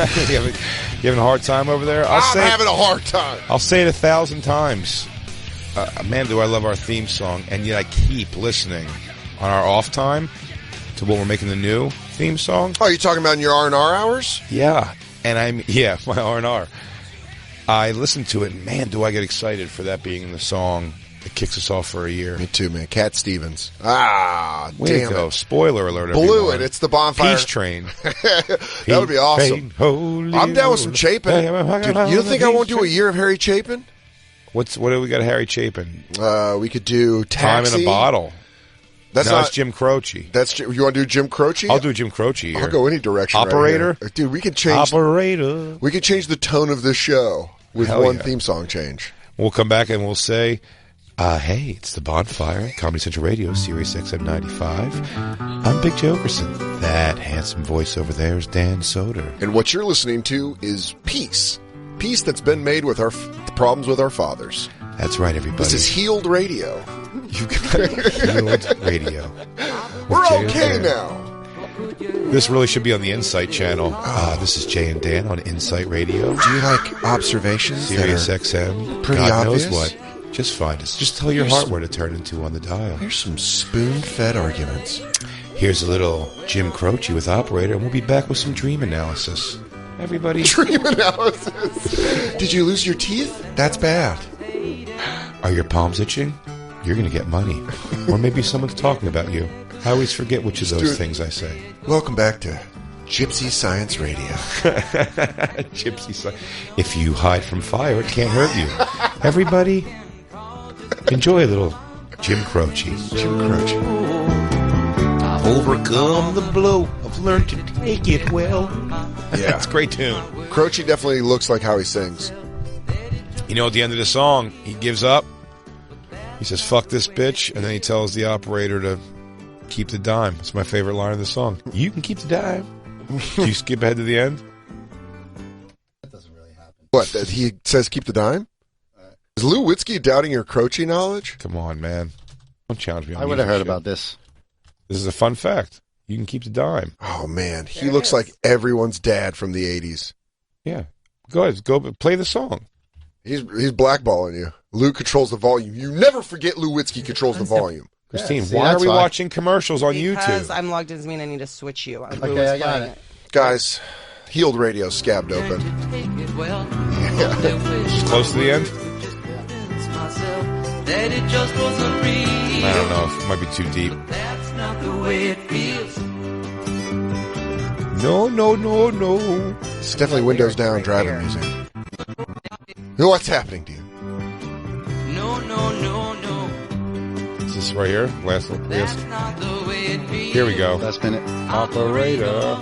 You having a hard time over there? I'm having a hard time. I'll say it 1,000 times. Man, do I love our theme song, and yet I keep listening on our off time to what we're making the new theme song. Oh, you talking about in your R&R hours? Yeah, and my R&R. I listen to it, and man, do I get excited for that being in the song that kicks us off for a year. Me too, man. Cat Stevens. Way to go. Spoiler alert, Blew everyone. it. It's the Bonfire. Peace Train. That would be awesome. I'm down with some Chapin. Dude, you don't think I won't do a year of Harry Chapin? What do we got, Harry Chapin? We could do Taxi. Time in a Bottle. That's Jim Croce. You want to do Jim Croce? I'll do Jim Croce here. I'll go any direction. Operator? Right, dude, we can change. Operator. We can change the tone of this show with one theme song change. We'll come back and we'll say, hey, it's the Bonfire, Comedy Central Radio, Sirius XM 95. I'm Big Joe Oakerson. That handsome voice over there is Dan Soder. And what you're listening to is Peace. Peace that's been made with our problems with our fathers. That's right, everybody. This is Healed Radio. You got Healed Radio. We're okay now. This really should be on the Insight channel. This is Jay and Dan on Insight Radio. Do you like observations? Sirius XM. Pretty God obvious? knows what. Just find us. Just tell your heart where to turn into on the dial. Here's some spoon-fed arguments. Here's a little Jim Croce with Operator, and we'll be back with some dream analysis. Everybody. Dream analysis. Did you lose your teeth? That's bad. Are your palms itching? You're going to get money. Or maybe someone's talking about you. I always forget which of those things I say. Welcome back to Gypsy Science Radio. Gypsy Science. If you hide from fire, it can't hurt you. Everybody, enjoy a little Jim Croce. Jim Croce. I've overcome the blow. I've learned to take it well. Yeah. It's a great tune. Croce definitely looks like how he sings. You know, at the end of the song, he gives up. He says, fuck this bitch. And then he tells the operator to keep the dime. It's my favorite line of the song. You can keep the dime. Do you skip ahead to the end? That doesn't really happen. What, that he says keep the dime? Is Lou Witzke doubting your Croce knowledge? Come on, man. Don't challenge me on I would have heard shit. about this. This is a fun fact. You can keep the dime. Oh, man. He looks like everyone's dad from the 80s. Yeah. Go ahead. Go play the song. He's blackballing you. Lou controls the volume. You never forget Lou Witzke controls the volume. Christine, see, why are that's we why. watching commercials on Because YouTube? I'm logged in doesn't mean I need to switch you. Okay, I got it. Guys, Healed Radio scabbed open. Yeah. Just close to the end? I don't know. It might be too deep. No. It's definitely windows down driving music. What's happening to you? Is this right here? Last one. Yes. Here we go. Last minute. Operator.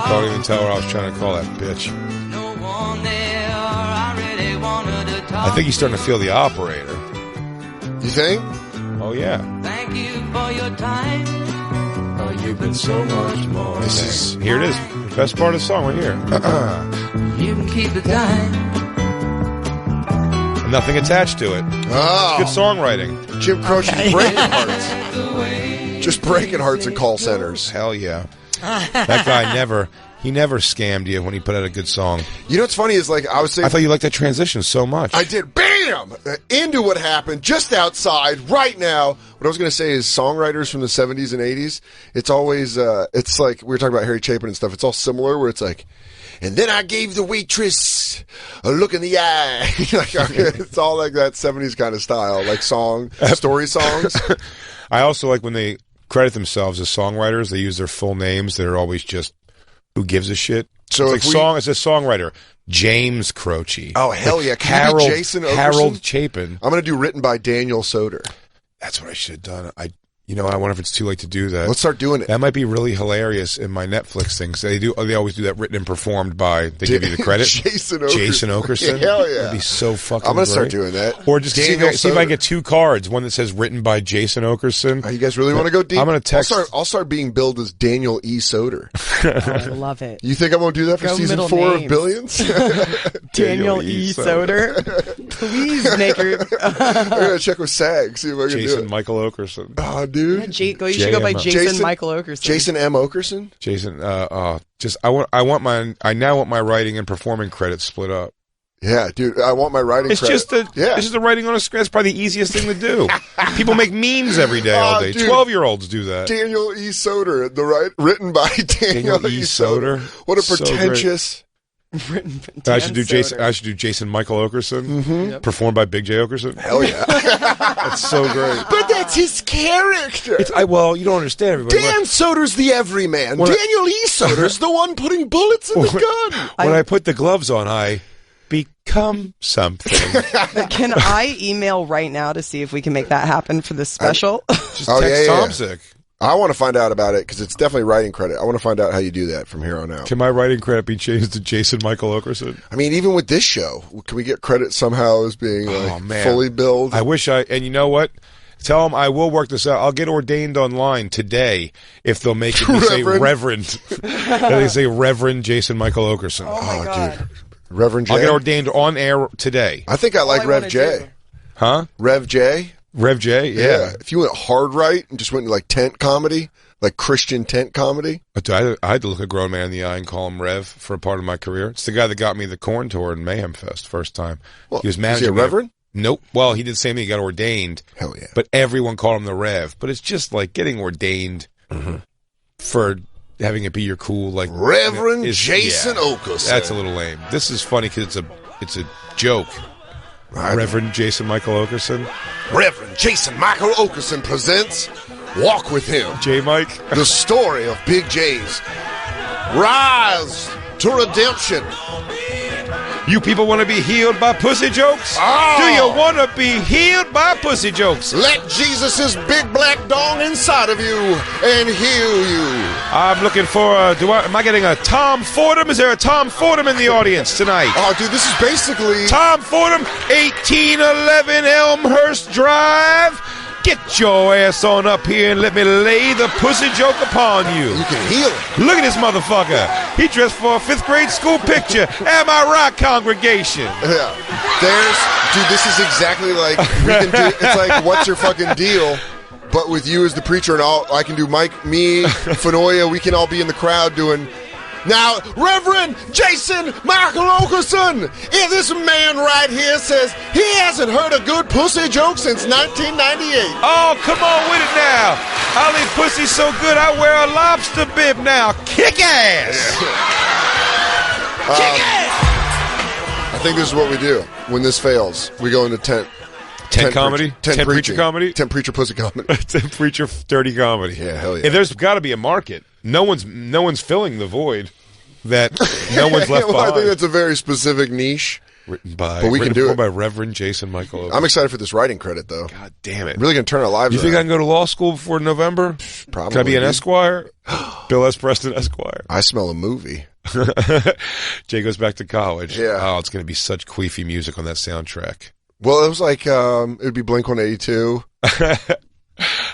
Don't even tell her I was trying to call that bitch. I think he's starting to feel the operator. You think? Oh, yeah. Thank you for your time. You've been so much more. Here it is. The best part of the song right here. You can keep the time. Nothing attached to it. Oh. Good songwriting. Jim Croce's breaking hearts. Just breaking hearts in call centers. Hell yeah. That guy never scammed you when he put out a good song. You know what's funny is, like, I was saying... I thought you liked that transition so much. I did. Bam! Into what happened just outside right now. What I was going to say is songwriters from the 70s and 80s, it's always, it's like, we were talking about Harry Chapin and stuff, it's all similar where it's like, and then I gave the waitress a look in the eye. Like, it's all like that 70s kind of style, like story songs. I also like when they credit themselves as songwriters, they use their full names that are always just, who gives a shit? So it's like it's a songwriter. James Croce. Oh, hell yeah. Can you be Jason Oakerson? Harold Chapin. I'm going to do written by Daniel Soder. That's what I should have done. I wonder if it's too late to do that. Let's start doing it. That might be really hilarious in my Netflix things. They always do that written and performed by, they give you the credit. Jason Oakerson. Jason Oakerson. Hell yeah. That'd be so fucking I'm going to start great. doing that. Or just see if I can get two cards. One that says written by Jason Oakerson. You guys really want to go deep? I'm going to text. I'll start being billed as Daniel E. Soder. Oh, I love it. You think I'm going to do that for Go season middle 4 names. of Billions? Daniel E. Soder. Please make your. I gotta check with SAG, see if I can do Jason it. Michael Oakerson. Oh, dude. You should go by JM. Jason Michael Oakerson. Jason M. Oakerson? Jason, I now want my writing and performing credits split up. Yeah, dude. I want my writing It's credit. it's just the writing on a screen. It's probably the easiest thing to do. People make memes every day, all day. Dude. 12-year-olds do that. Daniel E. Soder, written by Daniel E. Soder. What a So pretentious. I should do Jason Michael Oakerson, performed by Big J Oakerson. Hell yeah. That's so great. But that's his character. Well, you don't understand, everybody. Dan Soder's the everyman. Daniel E. Soder's the one putting bullets in the gun. When I put the gloves on, I become something. Can I email right now to see if we can make that happen for this special? Just text Tom sick. I want to find out about it because it's definitely writing credit. I want to find out how you do that from here on out. Can my writing credit be changed to Jason Michael Oakerson? I mean, even with this show, can we get credit somehow as being fully billed? I wish and you know what? Tell them I will work this out. I'll get ordained online today if they'll make it say Reverend. They say Reverend Jason Michael Oakerson. Oh my God. Dude. Reverend J? I'll get ordained on air today. I think I like Rev J. Huh? Rev J? Rev J? Yeah. If you went hard right and just went into like tent comedy, like Christian tent comedy. I had to look a grown man in the eye and call him Rev for a part of my career. It's the guy that got me the Corn Tour in Mayhem Fest first time. Well, he was managing. Is he a Reverend? Nope. Well, he did the same thing. He got ordained. Hell yeah. But everyone called him the Rev. But it's just like getting ordained for having it be your cool, like Reverend Jason Oakerson. That's a little lame. This is funny because it's a joke. Reverend Jason Michael Oakerson. Reverend Jason Michael Oakerson presents Walk With Him. J. Mike. The story of Big J's rise to redemption. You people want to be healed by pussy jokes? Oh. Do you want to be healed by pussy jokes? Let Jesus' big black dong inside of you and heal you. I'm looking for am I getting a Tom Fordham? Is there a Tom Fordham in the audience tonight? Oh, dude, this is basically... Tom Fordham, 1811 Elmhurst Drive. Get your ass on up here and let me lay the pussy joke upon you. You can heal it. Look at this motherfucker. He dressed for a 5th grade school picture. Am I right, congregation? Yeah. Dude, this is exactly like, it's like, what's your fucking deal? But with you as the preacher and I can do me, Fenoya, we can all be in the crowd doing... Now, Reverend Jason Michael Oakerson, if this man right here says he hasn't heard a good pussy joke since 1998. Oh, come on with it now. I'll eat pussy so good I wear a lobster bib now. Kick ass. Kick ass. I think this is what we do. When this fails, we go into tent comedy? Tent preacher comedy? Tent preacher pussy comedy. Tent preacher dirty comedy. Yeah, hell yeah. There's got to be a market. No one's filling the void that no one's left behind. I think that's a very specific niche. Written can do it by Reverend Jason Michael Oakerson. I'm excited for this writing credit, though. God damn it. Really going to turn our lives You think I can go to law school before November? Probably. Can I be an Esquire? Bill S. Preston Esquire. I smell a movie. Jay goes back to college. Yeah. Oh, it's going to be such queefy music on that soundtrack. Well, it was like, it would be Blink-182.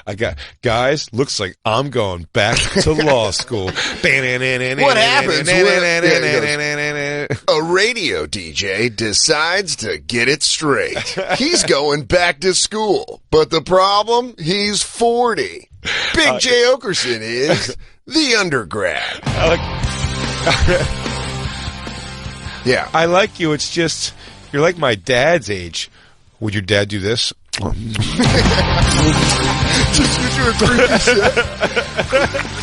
I got guys. Looks like I'm going back to law school. What happens when a radio DJ decides to get it straight? He's going back to school, but the problem, he's 40. Big J. Oakerson is the undergrad. Yeah, I like you. It's just you're like my dad's age. Would your dad do this? Just because you're a creepy shit.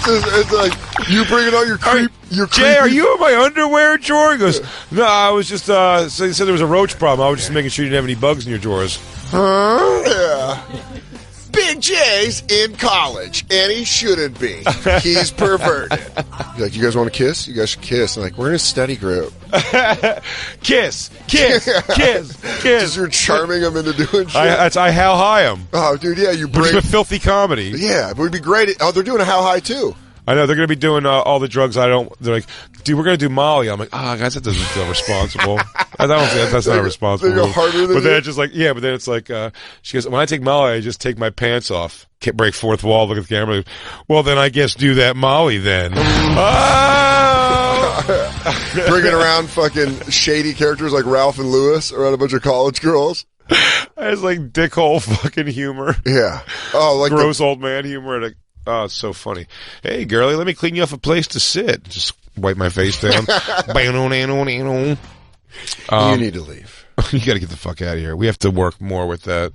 It's like, you bringing all your Jay, are you in my underwear drawer? He goes, no, I was just, so he said there was a roach problem. I was just making sure you didn't have any bugs in your drawers. Huh? Yeah. Big J's in college, and he shouldn't be. He's perverted. You're like, you guys want to kiss? You guys should kiss. I'm like, we're in a study group. Kiss. Just you're charming him into doing shit. I how high him. Oh, dude, yeah, you bring... It's a filthy comedy. Yeah, but it would be great. Oh, they're doing a how high, too. I know, they're going to be doing all the drugs they're like, dude, we're going to do Molly. I'm like, guys, that doesn't feel responsible. I don't think that's not a responsible They go harder than But then it's just like, but then it's like, she goes, when I take Molly, I just take my pants off. Can't break fourth wall, look at the camera. Well, then I guess do that Molly then. Oh! bringing around fucking shady characters like Ralph and Lewis around a bunch of college girls. It's like dickhole fucking humor. Yeah. Oh, like gross old man humor. Oh, it's so funny. Hey, girlie, let me clean you off a place to sit. Just wipe my face down. You need to leave. You got to get the fuck out of here. We have to work more with that,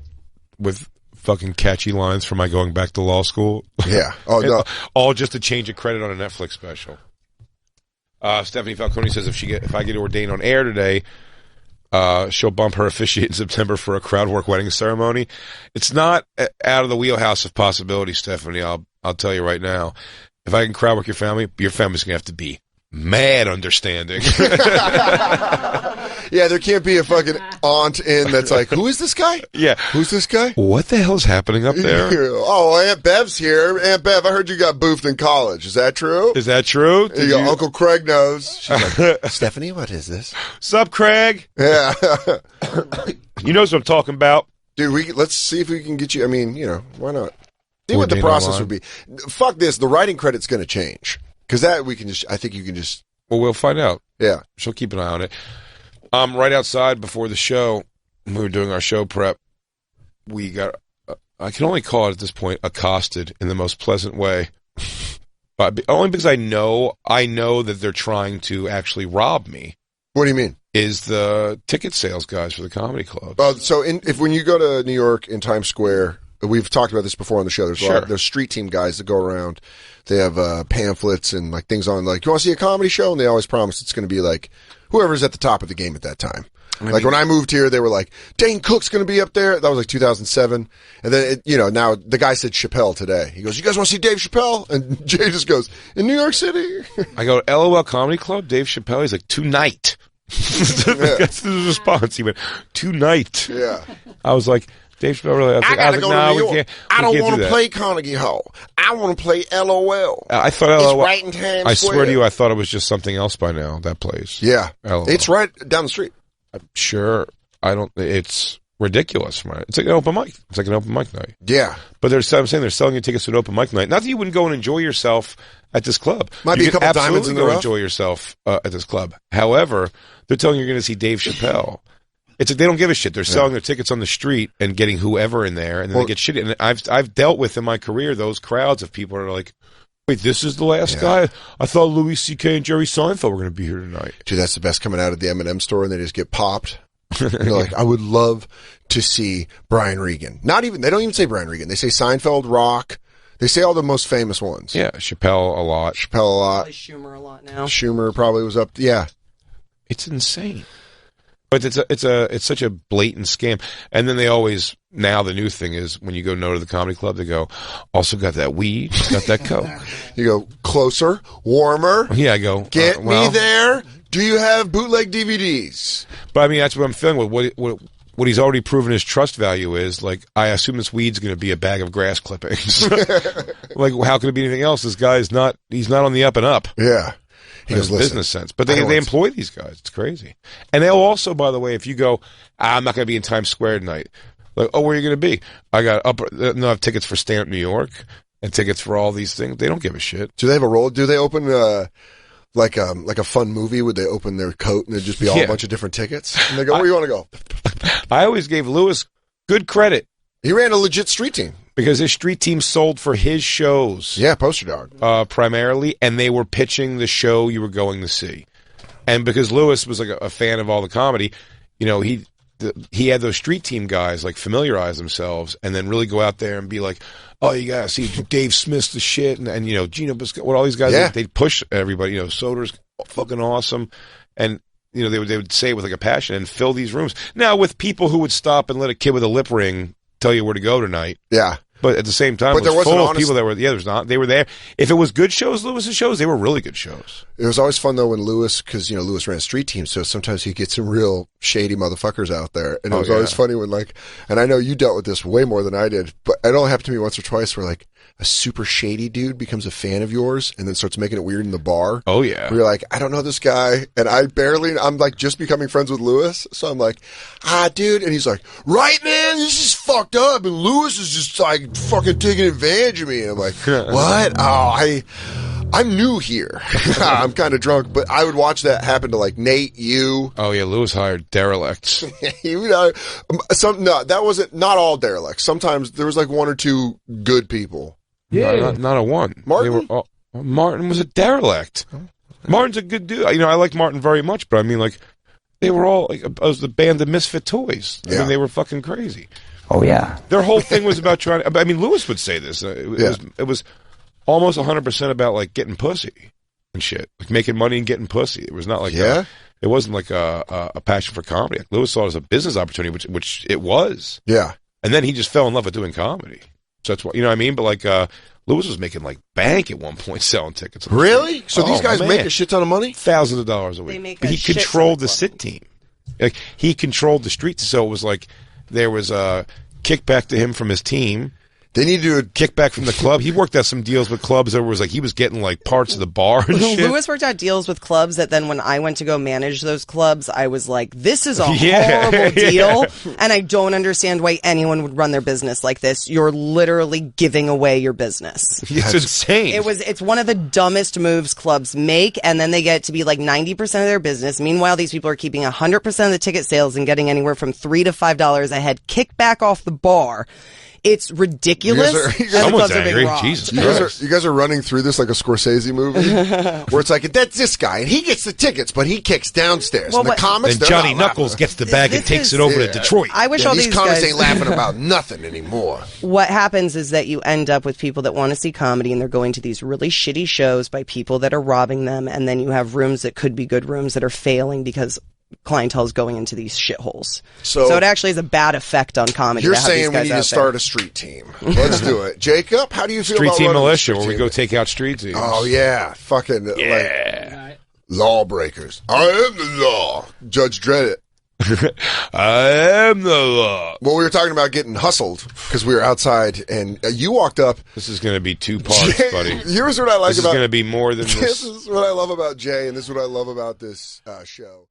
with fucking catchy lines for my going back to law school. Yeah. Oh, no. All just to change a credit on a Netflix special. Stephanie Falcone says if I get ordained on air today, she'll bump her officiate in September for a crowd work wedding ceremony. It's not out of the wheelhouse of possibility, Stephanie. I'll tell you right now. If I can crowd work your family's going to have to be mad understanding. Yeah, there can't be a fucking aunt in that's like, who is this guy? Yeah. Who's this guy? What the hell's happening up there? Oh, Aunt Bev's here. Aunt Bev, I heard you got boofed in college. Is that true? Is that true? Uncle Craig knows. She's like, Stephanie, what is this? Sup, Craig? Yeah. You know what I'm talking about. Dude, let's see if we can get you. I mean, why not? See what the process would be. Fuck this. The writing credit's going to change. Because that I think you can just. Well, we'll find out. Yeah. She'll keep an eye on it. Right outside before the show, when we were doing our show prep, we got, I can only call it at this point, accosted in the most pleasant way. But only because I know that they're trying to actually rob me. What do you mean? Is the ticket sales guys for the comedy club. So when you go to New York in Times Square, we've talked about this before on the show. There's street team guys that go around. They have pamphlets and like things on like, you want to see a comedy show? And they always promise it's going to be like whoever's at the top of the game at that time. Like when I moved here, they were like, Dane Cook's going to be up there. That was like 2007. And then, now the guy said Chappelle today. He goes, you guys want to see Dave Chappelle? And Jay just goes, in New York City? I go, LOL Comedy Club, Dave Chappelle. He's like, tonight. That's his response. He went, tonight. Yeah. I was like, Dave Chappelle really? I gotta go to New York. I don't want to play Carnegie Hall. I want to play LOL. I thought LOL. It's right in Times Square. I swear to you, I thought it was just something else by now. That place. Yeah, LOL. It's right down the street. I'm sure. It's ridiculous, right? It's like an open mic. It's like an open mic night. Yeah, but I'm saying they're selling you tickets to an open mic night. Not that you wouldn't go and enjoy yourself at this club. Might be a couple diamonds in the rough. Enjoy yourself at this club. However, they're telling you you're going to see Dave Chappelle. It's like they don't give a shit. They're selling their tickets on the street and getting whoever in there, and then they get shitty. And I've dealt with in my career those crowds of people that are like, wait, this is the last guy? I thought Louis C.K. and Jerry Seinfeld were going to be here tonight. Dude, that's the best coming out of the M&M store, and they just get popped. And they're like, I would love to see Brian Regan. They don't even say Brian Regan. They say Seinfeld, Rock. They say all the most famous ones. Yeah, Chappelle a lot. Probably Schumer a lot now. Schumer probably was up. Yeah. It's insane. But it's such a blatant scam. And then they always, now the new thing is when you go to the comedy club, they go, also got that weed, got that coke. You go, closer, warmer. Yeah, I go, get me there. Do you have bootleg DVDs? But I mean, that's what I'm feeling with what he's already proven his trust value is. Like, I assume this weed's going to be a bag of grass clippings. Like, how could it be anything else? This guy he's not on the up and up. Yeah. He has business sense. But they employ these guys. It's crazy. And they'll also, by the way, if you go, I'm not going to be in Times Square tonight. Like, where are you going to be? I have tickets for Stand Up New York and tickets for all these things. They don't give a shit. Do they have a role? Do they open like a fun movie? Would they open their coat and there'd just be all a bunch of different tickets? And they go, where do you want to go? I always gave Lewis good credit. He ran a legit street team. Because his street team sold for his shows. Yeah, Poster Dog. Primarily, and they were pitching the show you were going to see. And because Lewis was like a fan of all the comedy, he had those street team guys like familiarize themselves and then really go out there and be like, oh, you got to see Dave Smith's the shit. And Gino Biscotti, what all these guys, they'd push everybody. Soder's fucking awesome. And, they would say it with like a passion and fill these rooms. Now, with people who would stop and let a kid with a lip ring tell you where to go tonight. Yeah. But at the same time, it was full of people that were, there's not. They were there. If it was good shows, Lewis's shows, they were really good shows. It was always fun, though, when Lewis, because, Lewis ran a street team, so sometimes he'd get some real shady motherfuckers out there. And it was always funny when, and I know you dealt with this way more than I did, but it only happened to me once or twice where, a super shady dude becomes a fan of yours and then starts making it weird in the bar. Oh, yeah. Where you're like, I don't know this guy, and I'm just becoming friends with Lewis, so I'm like, dude, and he's like, right, man, this is fucked up, and Lewis is just, fucking taking advantage of me, and I'm like, what? Oh, I'm new here. I'm kind of drunk, but I would watch that happen to like Nate, you. Oh yeah, Lewis hired derelicts. That wasn't not all derelicts. Sometimes there was like one or two good people. Yeah, not a one. Martin? Martin was a derelict. Martin's a good dude. I like Martin very much, but I mean, like, they were all like it was the band of misfit toys. I mean, they were fucking crazy. Oh yeah. Their whole thing was about trying. I mean, Lewis would say this. It was almost 100% about like getting pussy and shit, like making money and getting pussy. It was not like it wasn't like a passion for comedy. Like, Lewis saw it as a business opportunity, which it was. Yeah. And then he just fell in love with doing comedy. So that's what you know what I mean. But like Lewis was making like bank at one point selling tickets. Really? So these guys make a shit ton of money? Thousands of dollars a week. But he controlled the sit team. Like he controlled the streets. So it was like there was a kickback to him from his team. They need to do a kickback from the club. He worked out some deals with clubs that was like he was getting like parts of the bar and shit. Lewis worked out deals with clubs that then when I went to go manage those clubs, I was like, this is a horrible deal. And I don't understand why anyone would run their business like this. You're literally giving away your business. It's insane. It's one of the dumbest moves clubs make. And then they get to be like 90% of their business. Meanwhile, these people are keeping 100% of the ticket sales and getting anywhere from $3 to $5 a head kickback off the bar. It's ridiculous. Someone's angry. Jesus Christ. You guys are running through this like a Scorsese movie, where it's like that's this guy and he gets the tickets, but he kicks downstairs. Well, and the comics, and Johnny Knuckles gets the bag and takes it over to Detroit. I wish all these these comics guys ain't laughing about nothing anymore. What happens is that you end up with people that want to see comedy and they're going to these really shitty shows by people that are robbing them, and then you have rooms that could be good rooms that are failing because clientele is going into these shitholes. So it actually has a bad effect on comedy. You're saying we need to start a street team. Let's do it. Jacob, how do you feel about Street Team running Militia, street where we team? go take out street teams. Oh, yeah. Fucking like lawbreakers. I am the law. Judge Dredd it. I am the law. Well, we were talking about getting hustled because we were outside and you walked up. This is going to be 2 parts, Jay, buddy. Here's what I like this about... This is going to be more than this. This is what I love about Jay, and this is what I love about this show.